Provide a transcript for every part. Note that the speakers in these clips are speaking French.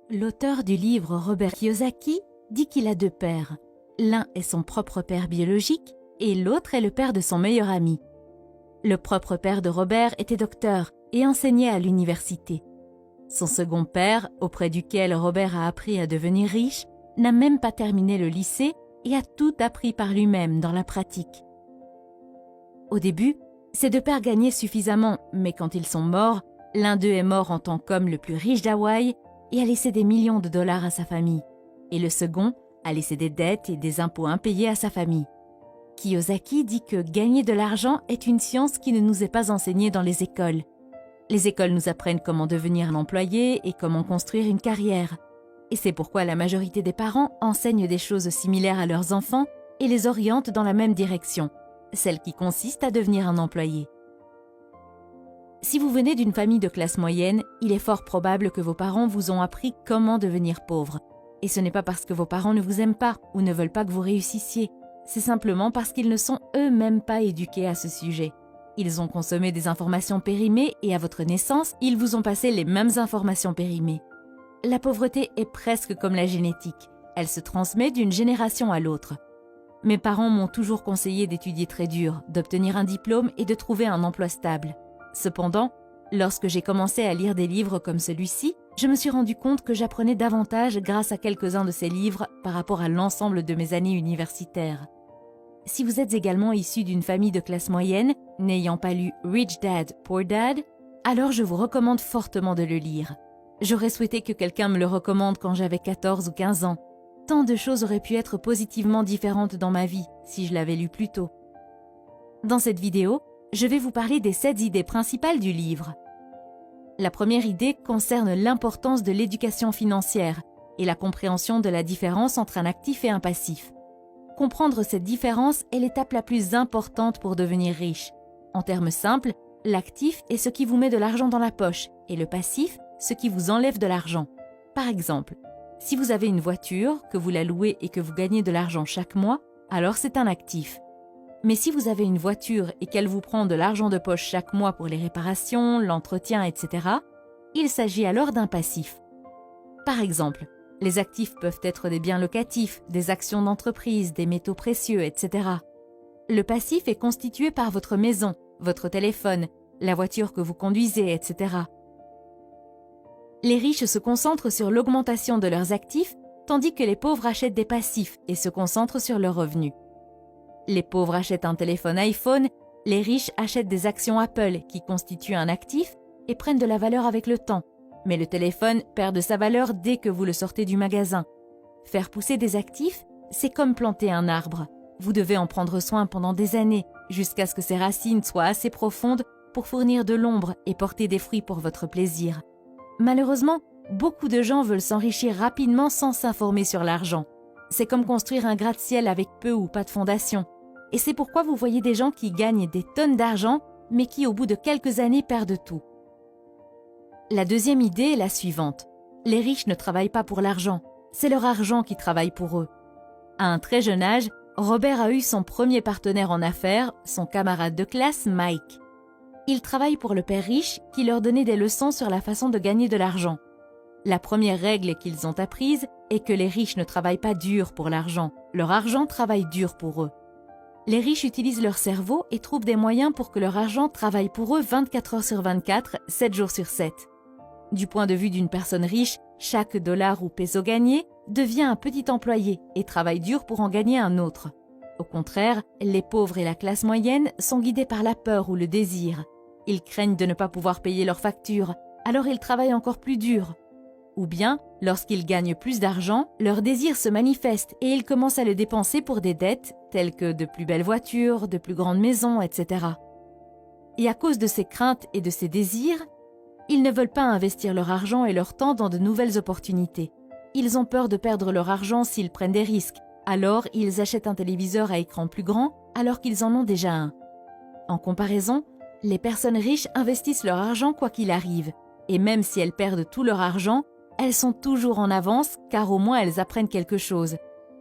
L'auteur du livre Robert Kiyosaki dit qu'il a deux pères. L'un est son propre père biologique et l'autre est le père de son meilleur ami. Le propre père de Robert était docteur et enseignait à l'université. Son second père, auprès duquel Robert a appris à devenir riche, n'a même pas terminé le lycée et a tout appris par lui-même dans la pratique. Au début, ces deux pères gagnaient suffisamment, mais quand ils sont morts, l'un d'eux est mort en tant qu'homme le plus riche d'Hawaï et a laissé des millions de dollars à sa famille, et le second a laissé des dettes et des impôts impayés à sa famille. Kiyosaki dit que gagner de l'argent est une science qui ne nous est pas enseignée dans les écoles. Les écoles nous apprennent comment devenir un employé et comment construire une carrière. Et c'est pourquoi la majorité des parents enseignent des choses similaires à leurs enfants et les orientent dans la même direction, celle qui consiste à devenir un employé. Si vous venez d'une famille de classe moyenne, il est fort probable que vos parents vous ont appris comment devenir pauvre. Et ce n'est pas parce que vos parents ne vous aiment pas ou ne veulent pas que vous réussissiez, c'est simplement parce qu'ils ne sont eux-mêmes pas éduqués à ce sujet. Ils ont consommé des informations périmées et à votre naissance, ils vous ont passé les mêmes informations périmées. La pauvreté est presque comme la génétique, elle se transmet d'une génération à l'autre. Mes parents m'ont toujours conseillé d'étudier très dur, d'obtenir un diplôme et de trouver un emploi stable. Cependant, lorsque j'ai commencé à lire des livres comme celui-ci, je me suis rendu compte que j'apprenais davantage grâce à quelques-uns de ces livres par rapport à l'ensemble de mes années universitaires. Si vous êtes également issu d'une famille de classe moyenne, n'ayant pas lu Rich Dad, Poor Dad, alors je vous recommande fortement de le lire. J'aurais souhaité que quelqu'un me le recommande quand j'avais 14 ou 15 ans. Tant de choses auraient pu être positivement différentes dans ma vie si je l'avais lu plus tôt. Dans cette vidéo, je vais vous parler des 7 idées principales du livre. La première idée concerne l'importance de l'éducation financière et la compréhension de la différence entre un actif et un passif. Comprendre cette différence est l'étape la plus importante pour devenir riche. En termes simples, l'actif est ce qui vous met de l'argent dans la poche et le passif, ce qui vous enlève de l'argent. Par exemple, si vous avez une voiture, que vous la louez et que vous gagnez de l'argent chaque mois, alors c'est un actif. Mais si vous avez une voiture et qu'elle vous prend de l'argent de poche chaque mois pour les réparations, l'entretien, etc., il s'agit alors d'un passif. Par exemple, les actifs peuvent être des biens locatifs, des actions d'entreprise, des métaux précieux, etc. Le passif est constitué par votre maison, votre téléphone, la voiture que vous conduisez, etc. Les riches se concentrent sur l'augmentation de leurs actifs, tandis que les pauvres achètent des passifs et se concentrent sur leurs revenus. Les pauvres achètent un téléphone iPhone, les riches achètent des actions Apple qui constituent un actif et prennent de la valeur avec le temps. Mais le téléphone perd de sa valeur dès que vous le sortez du magasin. Faire pousser des actifs, c'est comme planter un arbre. Vous devez en prendre soin pendant des années, jusqu'à ce que ses racines soient assez profondes pour fournir de l'ombre et porter des fruits pour votre plaisir. Malheureusement, beaucoup de gens veulent s'enrichir rapidement sans s'informer sur l'argent. C'est comme construire un gratte-ciel avec peu ou pas de fondation. Et c'est pourquoi vous voyez des gens qui gagnent des tonnes d'argent, mais qui au bout de quelques années perdent tout. La deuxième idée est la suivante. Les riches ne travaillent pas pour l'argent, c'est leur argent qui travaille pour eux. À un très jeune âge, Robert a eu son premier partenaire en affaires, son camarade de classe Mike. Ils travaillent pour le père riche qui leur donnait des leçons sur la façon de gagner de l'argent. La première règle qu'ils ont apprise est que les riches ne travaillent pas dur pour l'argent, leur argent travaille dur pour eux. Les riches utilisent leur cerveau et trouvent des moyens pour que leur argent travaille pour eux 24 heures sur 24, 7 jours sur 7. Du point de vue d'une personne riche, chaque dollar ou peso gagné devient un petit employé et travaille dur pour en gagner un autre. Au contraire, les pauvres et la classe moyenne sont guidés par la peur ou le désir. Ils craignent de ne pas pouvoir payer leurs factures, alors ils travaillent encore plus dur. Ou bien, lorsqu'ils gagnent plus d'argent, leur désir se manifeste et ils commencent à le dépenser pour des dettes, telles que de plus belles voitures, de plus grandes maisons, etc. Et à cause de ces craintes et de ces désirs, ils ne veulent pas investir leur argent et leur temps dans de nouvelles opportunités. Ils ont peur de perdre leur argent s'ils prennent des risques, alors ils achètent un téléviseur à écran plus grand alors qu'ils en ont déjà un. En comparaison, les personnes riches investissent leur argent quoi qu'il arrive, et même si elles perdent tout leur argent, elles sont toujours en avance car au moins elles apprennent quelque chose.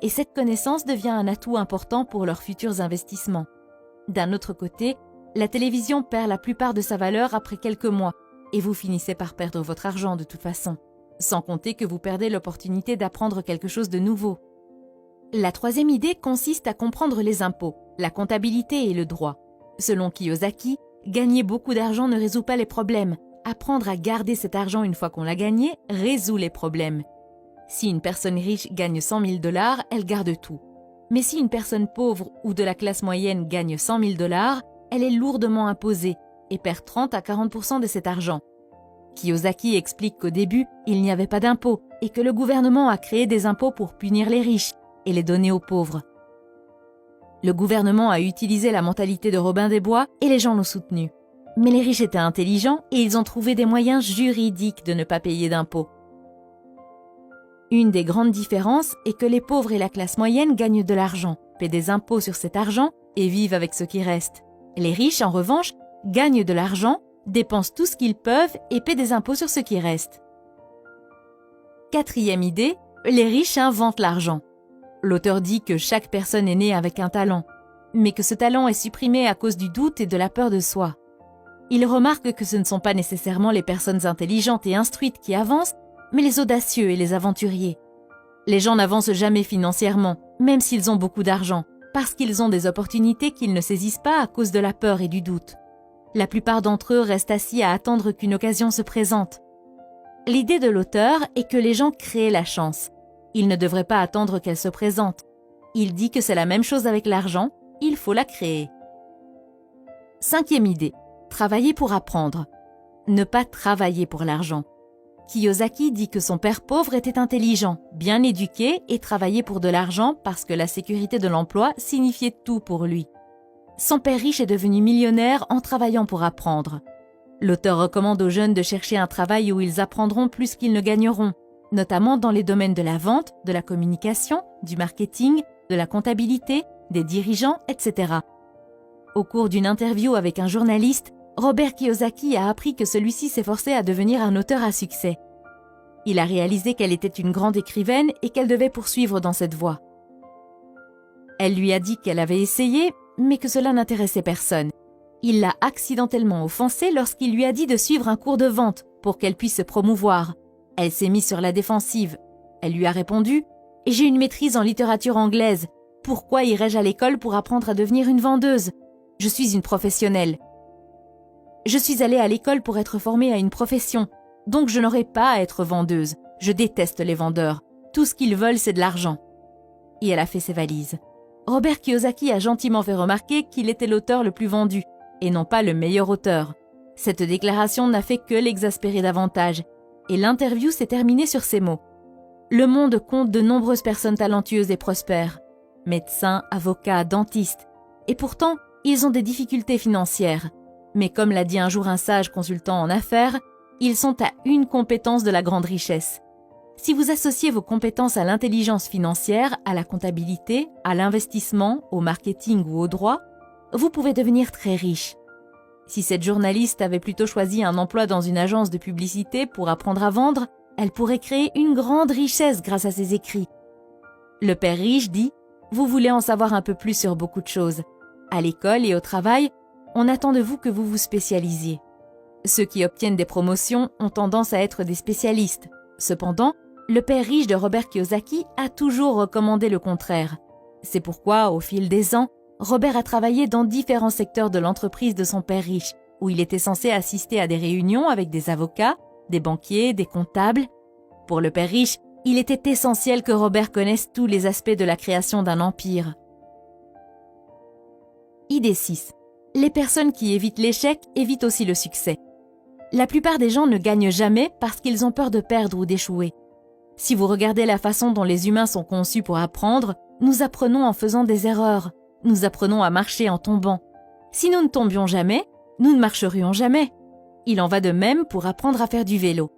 Et cette connaissance devient un atout important pour leurs futurs investissements. D'un autre côté, la télévision perd la plupart de sa valeur après quelques mois, et vous finissez par perdre votre argent de toute façon. sans compter que vous perdez l'opportunité d'apprendre quelque chose de nouveau. La troisième idée consiste à comprendre les impôts, la comptabilité et le droit. Selon Kiyosaki, gagner beaucoup d'argent ne résout pas les problèmes. Apprendre à garder cet argent une fois qu'on l'a gagné résout les problèmes. Si une personne riche gagne 100 000 $, elle garde tout. Mais si une personne pauvre ou de la classe moyenne gagne 100 000 $, elle est lourdement imposée et perd 30 à 40% de cet argent. Kiyosaki explique qu'au début, il n'y avait pas d'impôts et que le gouvernement a créé des impôts pour punir les riches et les donner aux pauvres. Le gouvernement a utilisé la mentalité de Robin des Bois et les gens l'ont soutenu. Mais les riches étaient intelligents et ils ont trouvé des moyens juridiques de ne pas payer d'impôts. Une des grandes différences est que les pauvres et la classe moyenne gagnent de l'argent, paient des impôts sur cet argent et vivent avec ce qui reste. Les riches, en revanche, gagnent de l'argent, dépensent tout ce qu'ils peuvent et paient des impôts sur ce qui reste. Quatrième idée, les riches inventent l'argent. L'auteur dit que chaque personne est née avec un talent, mais que ce talent est supprimé à cause du doute et de la peur de soi. Il remarque que ce ne sont pas nécessairement les personnes intelligentes et instruites qui avancent, mais les audacieux et les aventuriers. Les gens n'avancent jamais financièrement, même s'ils ont beaucoup d'argent, parce qu'ils ont des opportunités qu'ils ne saisissent pas à cause de la peur et du doute. La plupart d'entre eux restent assis à attendre qu'une occasion se présente. L'idée de l'auteur est que les gens créent la chance. Ils ne devraient pas attendre qu'elle se présente. Il dit que c'est la même chose avec l'argent, il faut la créer. Cinquième idée, travailler pour apprendre. Ne pas travailler pour l'argent. Kiyosaki dit que son père pauvre était intelligent, bien éduqué et travaillait pour de l'argent parce que la sécurité de l'emploi signifiait tout pour lui. Son père riche est devenu millionnaire en travaillant pour apprendre. L'auteur recommande aux jeunes de chercher un travail où ils apprendront plus qu'ils ne gagneront, notamment dans les domaines de la vente, de la communication, du marketing, de la comptabilité, des dirigeants, etc. Au cours d'une interview avec un journaliste, Robert Kiyosaki a appris que celui-ci s'efforçait à devenir un auteur à succès. Il a réalisé qu'elle était une grande écrivaine et qu'elle devait poursuivre dans cette voie. Elle lui a dit qu'elle avait essayé, mais que cela n'intéressait personne. Il l'a accidentellement offensée lorsqu'il lui a dit de suivre un cours de vente pour qu'elle puisse se promouvoir. Elle s'est mise sur la défensive. Elle lui a répondu « J'ai une maîtrise en littérature anglaise. Pourquoi irais-je à l'école pour apprendre à devenir une vendeuse ? Je suis une professionnelle. Je suis allée à l'école pour être formée à une profession, donc je n'aurai pas à être vendeuse. Je déteste les vendeurs. Tout ce qu'ils veulent, c'est de l'argent. » Et elle a fait ses valises. Robert Kiyosaki a gentiment fait remarquer qu'il était l'auteur le plus vendu, et non pas le meilleur auteur. Cette déclaration n'a fait que l'exaspérer davantage, et l'interview s'est terminée sur ces mots. Le monde compte de nombreuses personnes talentueuses et prospères. Médecins, avocats, dentistes. Et pourtant, ils ont des difficultés financières. Mais comme l'a dit un jour un sage consultant en affaires, ils sont à une compétence de la grande richesse. Si vous associez vos compétences à l'intelligence financière, à la comptabilité, à l'investissement, au marketing ou au droit, vous pouvez devenir très riche. Si cette journaliste avait plutôt choisi un emploi dans une agence de publicité pour apprendre à vendre, elle pourrait créer une grande richesse grâce à ses écrits. Le père riche dit « Vous voulez en savoir un peu plus sur beaucoup de choses. À l'école et au travail, on attend de vous que vous vous spécialisiez. Ceux qui obtiennent des promotions ont tendance à être des spécialistes. Cependant, le père riche de Robert Kiyosaki a toujours recommandé le contraire. C'est pourquoi, au fil des ans, Robert a travaillé dans différents secteurs de l'entreprise de son père riche, où il était censé assister à des réunions avec des avocats, des banquiers, des comptables. Pour le père riche, il était essentiel que Robert connaisse tous les aspects de la création d'un empire. Idée 6. Les personnes qui évitent l'échec évitent aussi le succès. La plupart des gens ne gagnent jamais parce qu'ils ont peur de perdre ou d'échouer. Si vous regardez la façon dont les humains sont conçus pour apprendre, nous apprenons en faisant des erreurs. Nous apprenons à marcher en tombant. Si nous ne tombions jamais, nous ne marcherions jamais. Il en va de même pour apprendre à faire du vélo.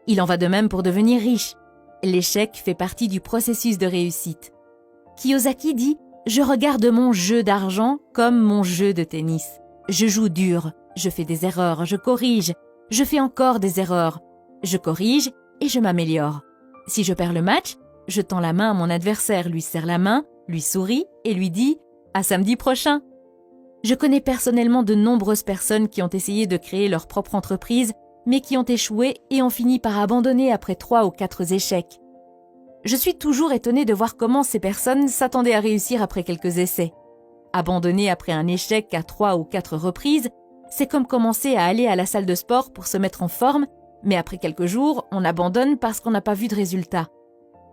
Il en va de même pour devenir riche. L'échec fait partie du processus de réussite. Kiyosaki dit « Je regarde mon jeu d'argent comme mon jeu de tennis. Je joue dur, je fais des erreurs, je corrige, je fais encore des erreurs. Je corrige et je m'améliore. Si je perds le match, je tends la main à mon adversaire, lui serre la main, lui souris et lui dis « À samedi prochain ». Je connais personnellement de nombreuses personnes qui ont essayé de créer leur propre entreprise mais qui ont échoué et ont fini par abandonner après 3 ou 4 échecs. Je suis toujours étonnée de voir comment ces personnes s'attendaient à réussir après quelques essais. Abandonner après un échec à 3 ou 4 reprises, c'est comme commencer à aller à la salle de sport pour se mettre en forme, mais après quelques jours, on abandonne parce qu'on n'a pas vu de résultat.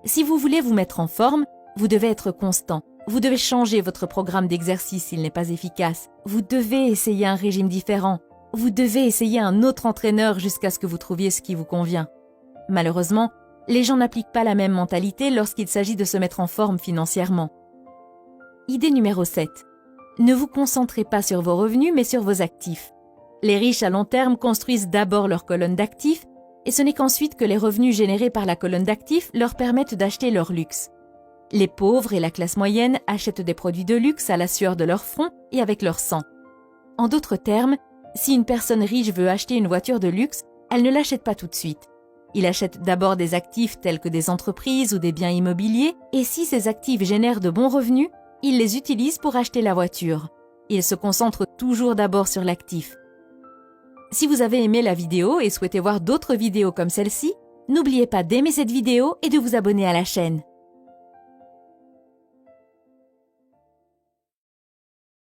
Si vous voulez vous mettre en forme, vous devez être constant. Vous devez changer votre programme d'exercice s'il n'est pas efficace. Vous devez essayer un régime différent. Vous devez essayer un autre entraîneur jusqu'à ce que vous trouviez ce qui vous convient. Malheureusement, les gens n'appliquent pas la même mentalité lorsqu'il s'agit de se mettre en forme financièrement. Idée numéro 7. Ne vous concentrez pas sur vos revenus mais sur vos actifs. Les riches à long terme construisent d'abord leur colonne d'actifs et ce n'est qu'ensuite que les revenus générés par la colonne d'actifs leur permettent d'acheter leur luxe. Les pauvres et la classe moyenne achètent des produits de luxe à la sueur de leur front et avec leur sang. En d'autres termes, si une personne riche veut acheter une voiture de luxe, elle ne l'achète pas tout de suite. Il achète d'abord des actifs tels que des entreprises ou des biens immobiliers et si ces actifs génèrent de bons revenus, il les utilise pour acheter la voiture. Il se concentre toujours d'abord sur l'actif. Si vous avez aimé la vidéo et souhaitez voir d'autres vidéos comme celle-ci, n'oubliez pas d'aimer cette vidéo et de vous abonner à la chaîne.